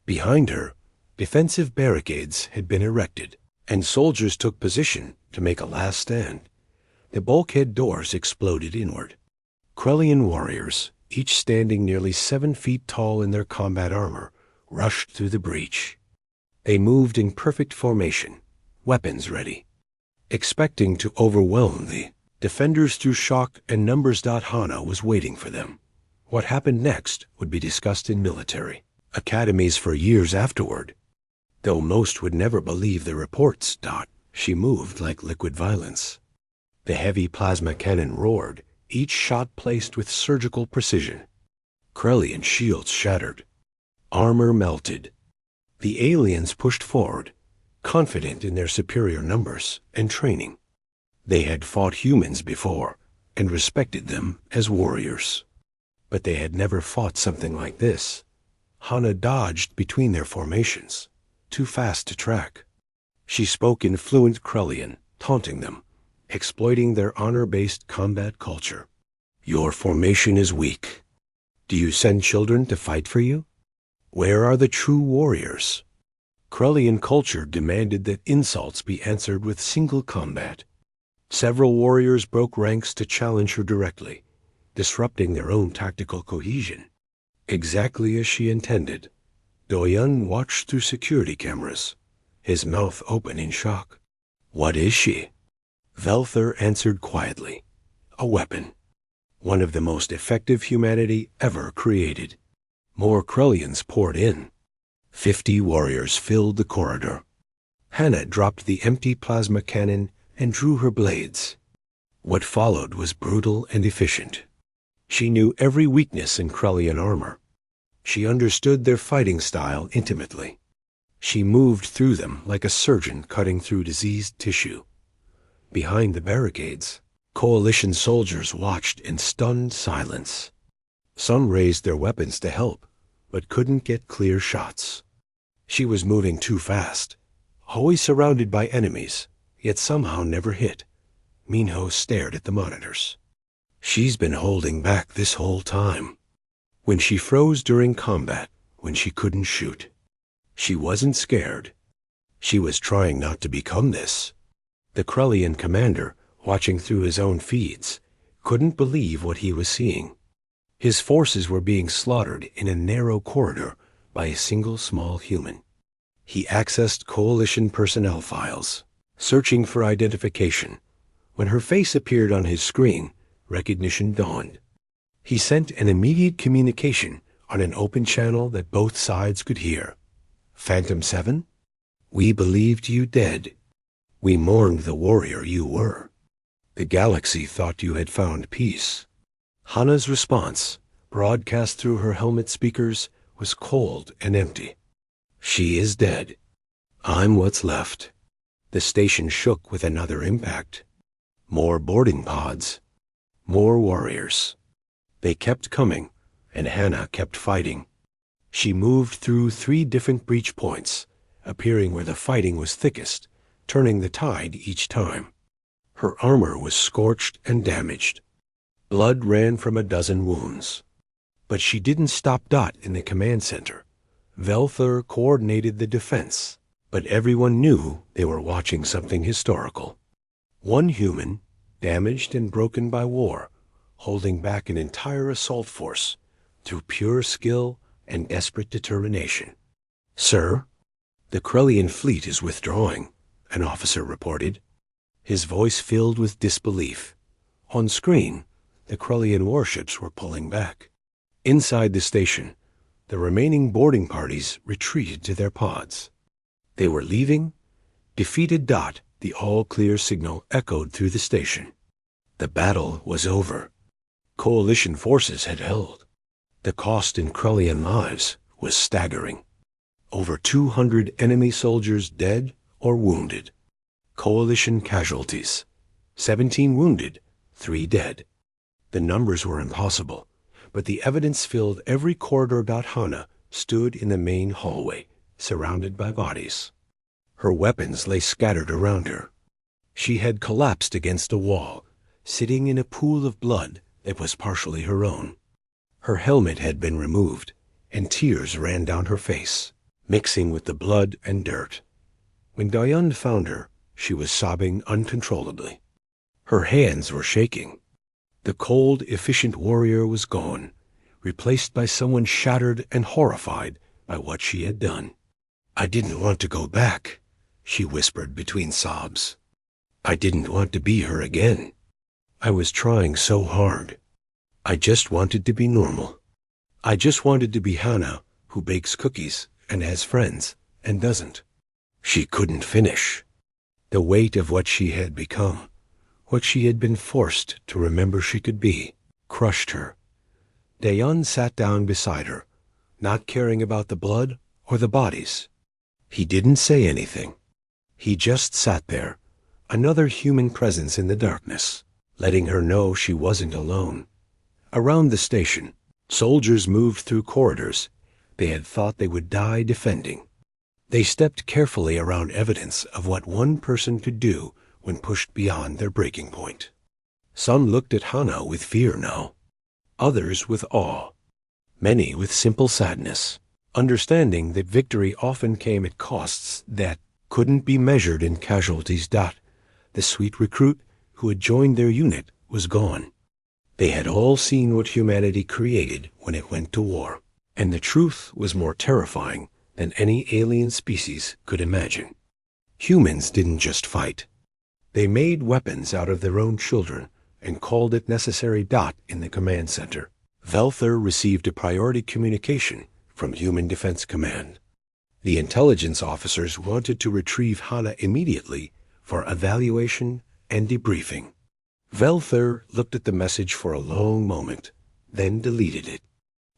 Behind her, defensive barricades had been erected, and soldiers took position to make a last stand. The bulkhead doors exploded inward. Krellian warriors, each standing nearly 7 feet tall in their combat armor, rushed through the breach. They moved in perfect formation, weapons ready, expecting to overwhelm the defenders through shock and numbers. Hannah was waiting for them. What happened next would be discussed in military academies for years afterward. Though most would never believe the reports. She moved like liquid violence. The heavy plasma cannon roared, each shot placed with surgical precision. Krellian shields shattered. Armor melted. The aliens pushed forward, confident in their superior numbers and training. They had fought humans before and respected them as warriors. But they had never fought something like this. Hannah dodged between their formations, too fast to track. She spoke in fluent Krellian, taunting them, exploiting their honor-based combat culture. Your formation is weak. Do you send children to fight for you? Where are the true warriors? Krellian culture demanded that insults be answered with single combat. Several warriors broke ranks to challenge her directly, disrupting their own tactical cohesion. Exactly as she intended, Doyan watched through security cameras, his mouth open in shock. What is she? Velther answered quietly. A weapon. One of the most effective humanity ever created. More Krellians poured in. 50 warriors filled the corridor. Hannah dropped the empty plasma cannon and drew her blades. What followed was brutal and efficient. She knew every weakness in Krellian armor. She understood their fighting style intimately. She moved through them like a surgeon cutting through diseased tissue. Behind the barricades, Coalition soldiers watched in stunned silence. Some raised their weapons to help, but couldn't get clear shots. She was moving too fast, always surrounded by enemies, yet somehow never hit. Minho stared at the monitors. She's been holding back this whole time. When she froze during combat, when she couldn't shoot. She wasn't scared. She was trying not to become this. The Krellian commander, watching through his own feeds, couldn't believe what he was seeing. His forces were being slaughtered in a narrow corridor by a single small human. He accessed Coalition personnel files, searching for identification. When her face appeared on his screen, recognition dawned. He sent an immediate communication on an open channel that both sides could hear. Phantom 7? We believed you dead. We mourned the warrior you were. The galaxy thought you had found peace. Hana's response, broadcast through her helmet speakers, was cold and empty. She is dead. I'm what's left. The station shook with another impact. More boarding pods. More warriors. They kept coming, and Hana kept fighting. She moved through 3 different breach points, appearing where the fighting was thickest, turning the tide each time. Her armor was scorched and damaged. Blood ran from a dozen wounds. But she didn't stop Dot in the command center. Velthur coordinated the defense, but everyone knew they were watching something historical. One human, damaged and broken by war, holding back an entire assault force through pure skill and desperate determination. Sir, the Krellian fleet is withdrawing, an officer reported. His voice filled with disbelief. On screen, the Krellian warships were pulling back. Inside the station, the remaining boarding parties retreated to their pods. They were leaving. Defeated Dot, the all-clear signal echoed through the station. The battle was over. Coalition forces had held. The cost in Krellian lives was staggering. Over 200 enemy soldiers dead or wounded. Coalition casualties. 17 wounded, 3 dead. The numbers were impossible, but the evidence filled every corridor. Hana stood in the main hallway, surrounded by bodies. Her weapons lay scattered around her. She had collapsed against a wall, sitting in a pool of blood that was partially her own. Her helmet had been removed, and tears ran down her face, mixing with the blood and dirt. When Dayun found her, she was sobbing uncontrollably. Her hands were shaking. The cold, efficient warrior was gone, replaced by someone shattered and horrified by what she had done. I didn't want to go back, she whispered between sobs. I didn't want to be her again. I was trying so hard. I just wanted to be normal. I just wanted to be Hana, who bakes cookies and has friends and doesn't. She couldn't finish. The weight of what she had become, what she had been forced to remember she could be, crushed her. Dayun sat down beside her, not caring about the blood or the bodies. He didn't say anything. He just sat there, another human presence in the darkness, letting her know she wasn't alone. Around the station, soldiers moved through corridors they had thought they would die defending. They stepped carefully around evidence of what one person could do when pushed beyond their breaking point. Some looked at Hana with fear now, others with awe, many with simple sadness, understanding that victory often came at costs that couldn't be measured in casualties. The sweet recruit who had joined their unit was gone. They had all seen what humanity created when it went to war, and the truth was more terrifying than any alien species could imagine. Humans didn't just fight. They made weapons out of their own children and called it necessary. In the command center, Velthur received a priority communication from Human Defense Command. The intelligence officers wanted to retrieve Hana immediately for evaluation and debriefing. Velther looked at the message for a long moment, then deleted it.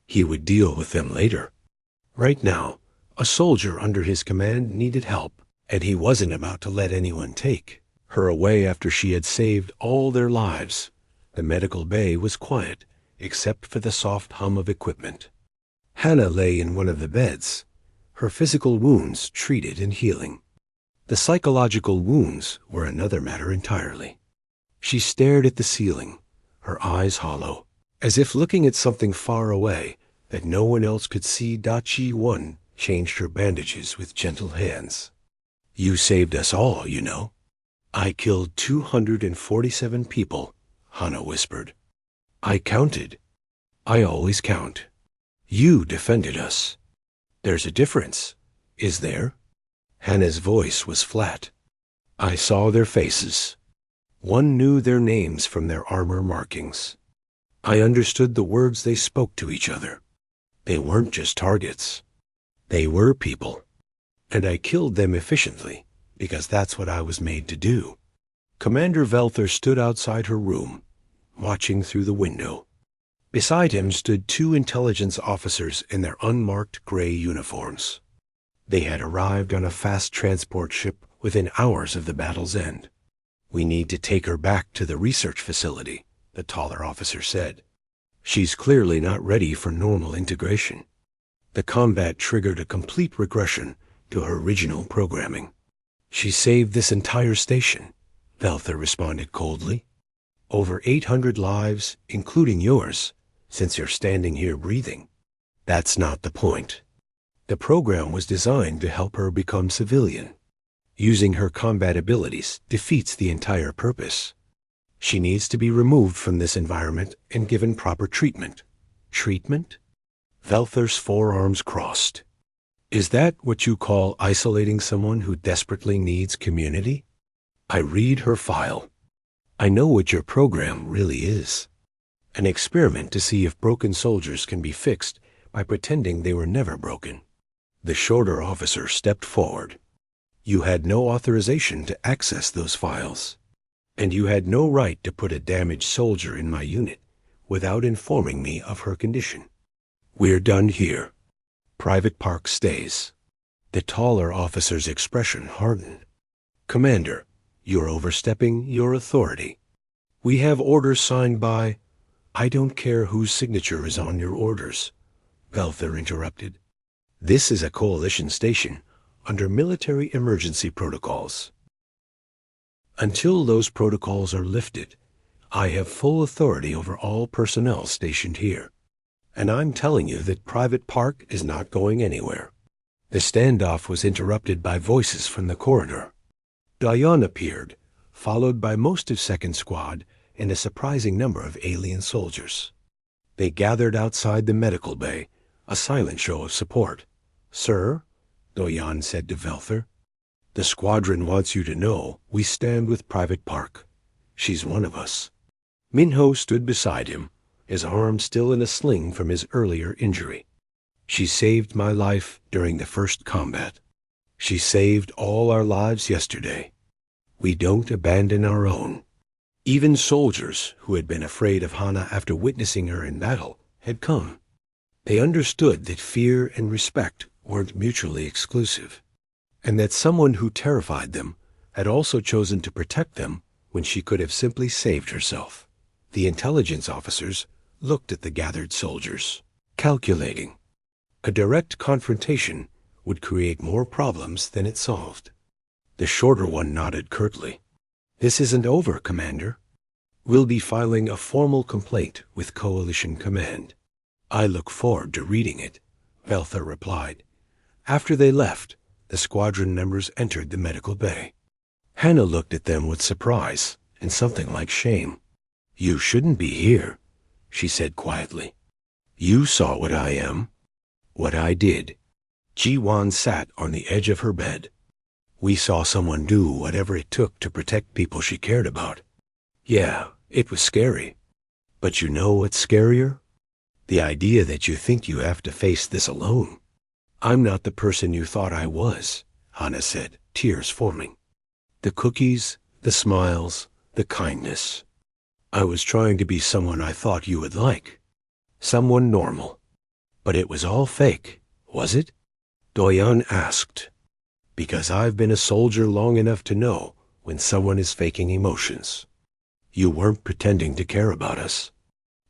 He would deal with them later. Right now, a soldier under his command needed help, and he wasn't about to let anyone take her away after she had saved all their lives. The medical bay was quiet, except for the soft hum of equipment. Hannah lay in one of the beds, her physical wounds treated and healing. The psychological wounds were another matter entirely. She stared at the ceiling, her eyes hollow, as if looking at something far away that no one else could see. Ji-1 changed her bandages with gentle hands. You saved us all, you know. I killed 247 people, Hannah whispered. I counted. I always count. You defended us. There's a difference, is there? Hannah's voice was flat. I saw their faces. One knew their names from their armor markings. I understood the words they spoke to each other. They weren't just targets. They were people. And I killed them efficiently, because that's what I was made to do. Commander Velther stood outside her room, watching through the window. Beside him stood two intelligence officers in their unmarked gray uniforms. They had arrived on a fast transport ship within hours of the battle's end. We need to take her back to the research facility, the taller officer said. She's clearly not ready for normal integration. The combat triggered a complete regression to her original programming. She saved this entire station, Velther responded coldly. Over 800 lives, including yours, since you're standing here breathing. That's not the point. The program was designed to help her become civilian. Using her combat abilities defeats the entire purpose. She needs to be removed from this environment and given proper treatment. Treatment? Velther's forearms crossed. Is that what you call isolating someone who desperately needs community? I read her file. I know what your program really is. An experiment to see if broken soldiers can be fixed by pretending they were never broken. The shorter officer stepped forward. You had no authorization to access those files, and you had no right to put a damaged soldier in my unit without informing me of her condition. We're done here. Private Park stays. The taller officer's expression hardened. Commander, you're overstepping your authority. We have orders signed by... I don't care whose signature is on your orders, Velther interrupted. This is a coalition station under military emergency protocols. Until those protocols are lifted, I have full authority over all personnel stationed here. And I'm telling you that Private Park is not going anywhere. The standoff was interrupted by voices from the corridor. Diane appeared, followed by most of Second Squad and a surprising number of alien soldiers. They gathered outside the medical bay, a silent show of support. Sir, Doyan said to Velther, the squadron wants you to know we stand with Private Park. She's one of us. Minho stood beside him, his arm still in a sling from his earlier injury. She saved my life during the first combat. She saved all our lives yesterday. We don't abandon our own. Even soldiers who had been afraid of Hannah after witnessing her in battle had come. They understood that fear and respect weren't mutually exclusive, and that someone who terrified them had also chosen to protect them when she could have simply saved herself. The intelligence officers looked at the gathered soldiers, calculating. A direct confrontation would create more problems than it solved. The shorter one nodded curtly. This isn't over, Commander. We'll be filing a formal complaint with Coalition Command. I look forward to reading it, Velther replied. After they left, the squadron members entered the medical bay. Hannah looked at them with surprise and something like shame. You shouldn't be here, she said quietly. You saw what I am, what I did. Ji-1 sat on the edge of her bed. We saw someone do whatever it took to protect people she cared about. Yeah, it was scary. But you know what's scarier? The idea that you think you have to face this alone. I'm not the person you thought I was, Hannah said, tears forming. The cookies, the smiles, the kindness. I was trying to be someone I thought you would like. Someone normal. But it was all fake, was it? Doyon asked. Because I've been a soldier long enough to know when someone is faking emotions. You weren't pretending to care about us.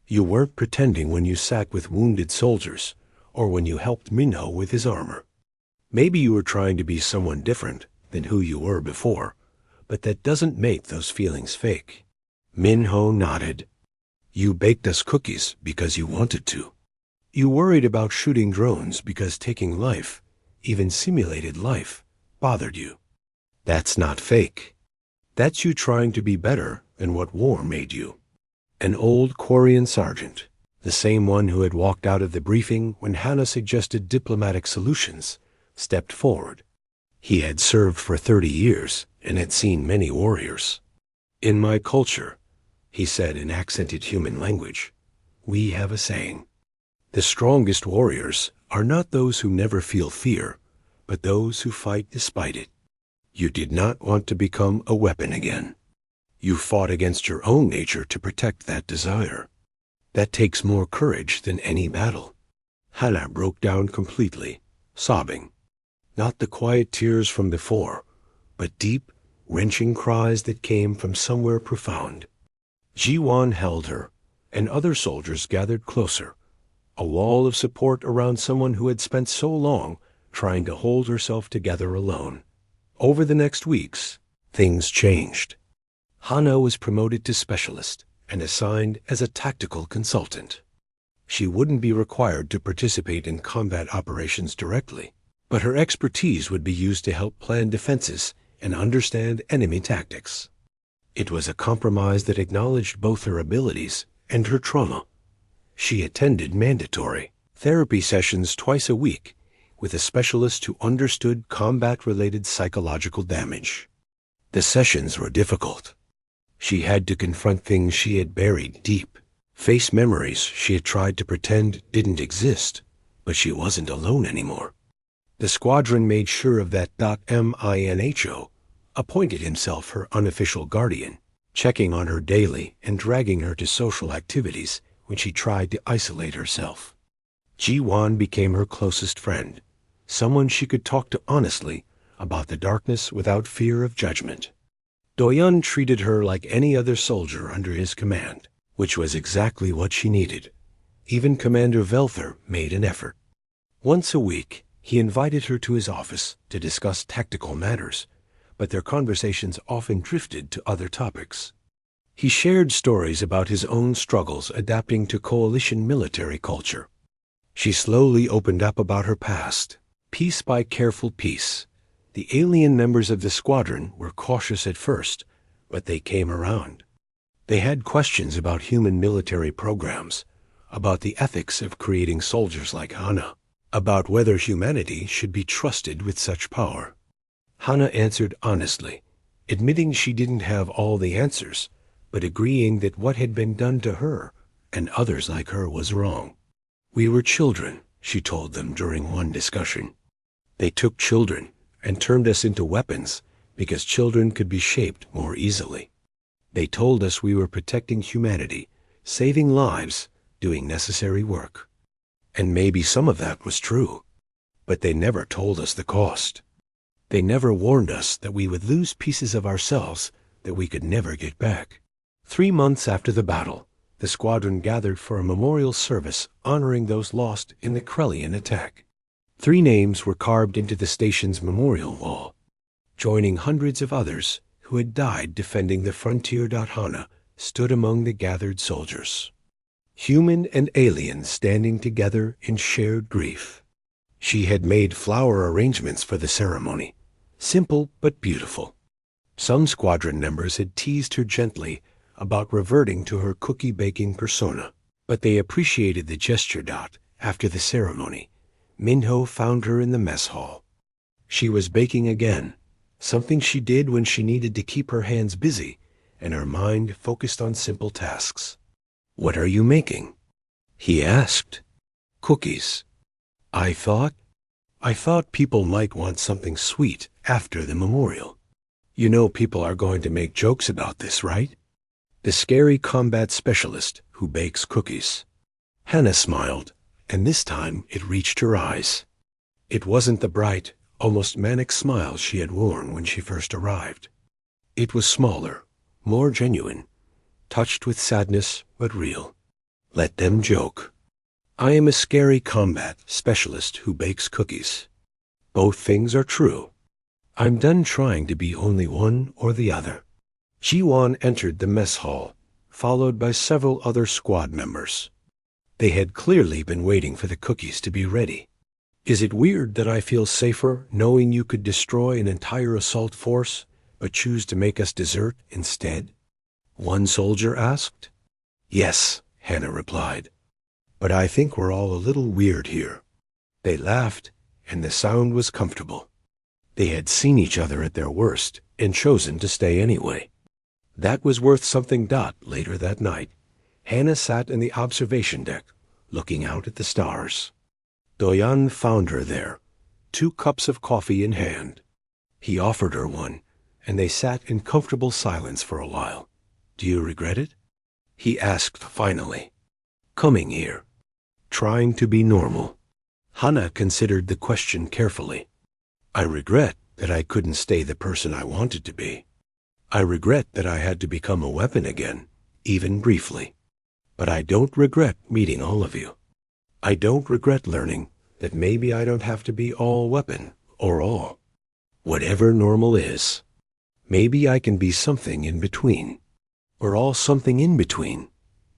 You weren't pretending when you sat with wounded soldiers, or when you helped Minho with his armor. Maybe you were trying to be someone different than who you were before, but that doesn't make those feelings fake. Minho nodded. You baked us cookies because you wanted to. You worried about shooting drones because taking life, even simulated life, bothered you. That's not fake. That's you trying to be better than what war made you. An old Quarian sergeant, the same one who had walked out of the briefing when Hannah suggested diplomatic solutions, stepped forward. He had served for 30 years and had seen many warriors. In my culture, he said in accented human language, we have a saying. The strongest warriors are not those who never feel fear, but those who fight despite it. You did not want to become a weapon again. You fought against your own nature to protect that desire. That takes more courage than any battle. Hannah broke down completely, sobbing. Not the quiet tears from before, but deep, wrenching cries that came from somewhere profound. Jiwan held her, and other soldiers gathered closer, a wall of support around someone who had spent so long trying to hold herself together alone. Over the next weeks, things changed. Hana was promoted to specialist and assigned as a tactical consultant. She wouldn't be required to participate in combat operations directly, but her expertise would be used to help plan defenses and understand enemy tactics. It was a compromise that acknowledged both her abilities and her trauma. She attended mandatory therapy sessions twice a week with a specialist who understood combat-related psychological damage. The sessions were difficult. She had to confront things she had buried deep, face memories she had tried to pretend didn't exist, but she wasn't alone anymore. The squadron made sure of that. Minho appointed himself her unofficial guardian, checking on her daily and dragging her to social activities when she tried to isolate herself. Jiwan became her closest friend, someone she could talk to honestly about the darkness without fear of judgment. Doyon treated her like any other soldier under his command, which was exactly what she needed. Even Commander Velther made an effort. Once a week, he invited her to his office to discuss tactical matters, but their conversations often drifted to other topics. He shared stories about his own struggles adapting to coalition military culture. She slowly opened up about her past, piece by careful piece. The alien members of the squadron were cautious at first, but they came around. They had questions about human military programs, about the ethics of creating soldiers like Hana, about whether humanity should be trusted with such power. Hana answered honestly, admitting she didn't have all the answers, but agreeing that what had been done to her and others like her was wrong. We were children, she told them during one discussion. They took children and turned us into weapons because children could be shaped more easily. They told us we were protecting humanity, saving lives, doing necessary work. And maybe some of that was true, but they never told us the cost. They never warned us that we would lose pieces of ourselves that we could never get back. 3 months after the battle, the squadron gathered for a memorial service honoring those lost in the Krellian attack. 3 names were carved into the station's memorial wall, joining hundreds of others who had died defending the frontier. Hana stood among the gathered soldiers, human and alien standing together in shared grief. She had made flower arrangements for the ceremony, simple but beautiful. Some squadron members had teased her gently about reverting to her cookie-baking persona, but they appreciated the gesture. After the ceremony, Minho found her in the mess hall. She was baking again, something she did when she needed to keep her hands busy and her mind focused on simple tasks. "What are you making?" he asked. "Cookies. I thought people might want something sweet after the memorial. You know people are going to make jokes about this, right?" the scary combat specialist who bakes cookies. Hannah smiled, and this time it reached her eyes. It wasn't the bright, almost manic smile she had worn when she first arrived. It was smaller, more genuine, touched with sadness but real. Let them joke. I am a scary combat specialist who bakes cookies. Both things are true. I'm done trying to be only one or the other. Ji-won entered the mess hall, followed by several other squad members. They had clearly been waiting for the cookies to be ready. Is it weird that I feel safer knowing you could destroy an entire assault force, but choose to make us desert instead? One soldier asked. Yes, Hannah replied. But I think we're all a little weird here. They laughed, and the sound was comfortable. They had seen each other at their worst and chosen to stay anyway. That was worth something. Later that night, Hannah sat in the observation deck, looking out at the stars. Do-yeon found her there, 2 cups of coffee in hand. He offered her one, and they sat in comfortable silence for a while. Do you regret it? He asked finally. Coming here. Trying to be normal. Hannah considered the question carefully. I regret that I couldn't stay the person I wanted to be. I regret that I had to become a weapon again, even briefly. But I don't regret meeting all of you. I don't regret learning that maybe I don't have to be all weapon or all. Whatever normal is. Maybe I can be something in between. We're all something in between,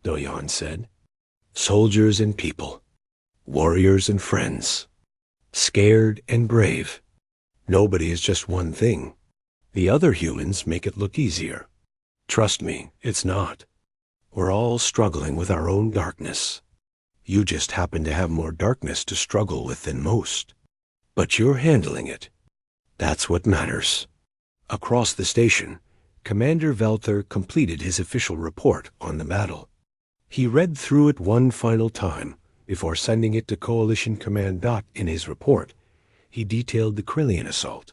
Do-yeon said. Soldiers and people. Warriors and friends. Scared and brave. Nobody is just one thing. The other humans make it look easier. Trust me, it's not. We're all struggling with our own darkness. You just happen to have more darkness to struggle with than most. But you're handling it. That's what matters. Across the station, Commander Velther completed his official report on the battle. He read through it one final time before sending it to Coalition Command. In his report, he detailed the Krillian assault,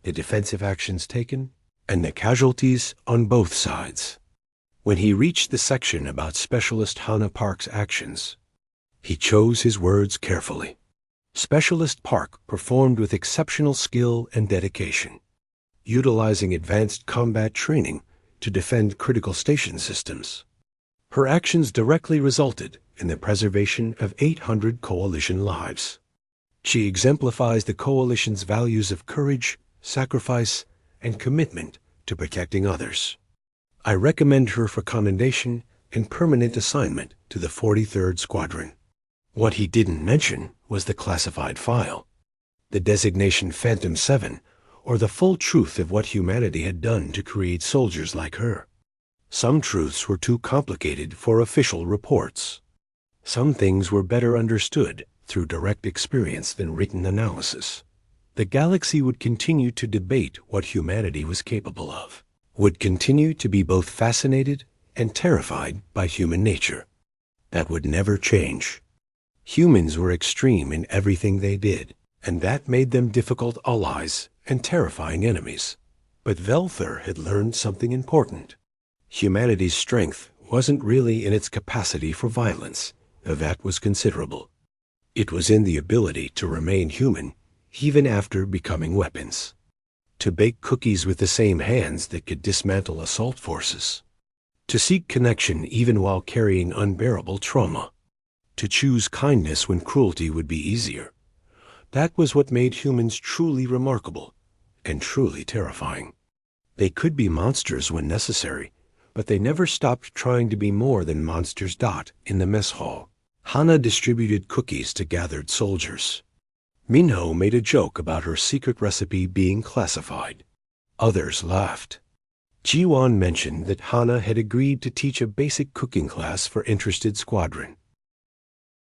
the defensive actions taken, and the casualties on both sides. When he reached the section about Specialist Hannah Park's actions, he chose his words carefully. Specialist Park performed with exceptional skill and dedication, utilizing advanced combat training to defend critical station systems. Her actions directly resulted in the preservation of 800 Coalition lives. She exemplifies the Coalition's values of courage, sacrifice, and commitment to protecting others. I recommend her for commendation and permanent assignment to the 43rd Squadron. What he didn't mention was the classified file, the designation Phantom 7, or the full truth of what humanity had done to create soldiers like her. Some truths were too complicated for official reports. Some things were better understood through direct experience than written analysis. The galaxy would continue to debate what humanity was capable of, would continue to be both fascinated and terrified by human nature. That would never change. Humans were extreme in everything they did, and that made them difficult allies and terrifying enemies. But Velther had learned something important. Humanity's strength wasn't really in its capacity for violence, though that was considerable. It was in the ability to remain human even after becoming weapons. To bake cookies with the same hands that could dismantle assault forces. To seek connection even while carrying unbearable trauma. To choose kindness when cruelty would be easier. That was what made humans truly remarkable and truly terrifying. They could be monsters when necessary, but they never stopped trying to be more than monsters. In the mess hall, Hannah distributed cookies to gathered soldiers. Minho made a joke about her secret recipe being classified. Others laughed. Ji-won mentioned that Hannah had agreed to teach a basic cooking class for interested squadron.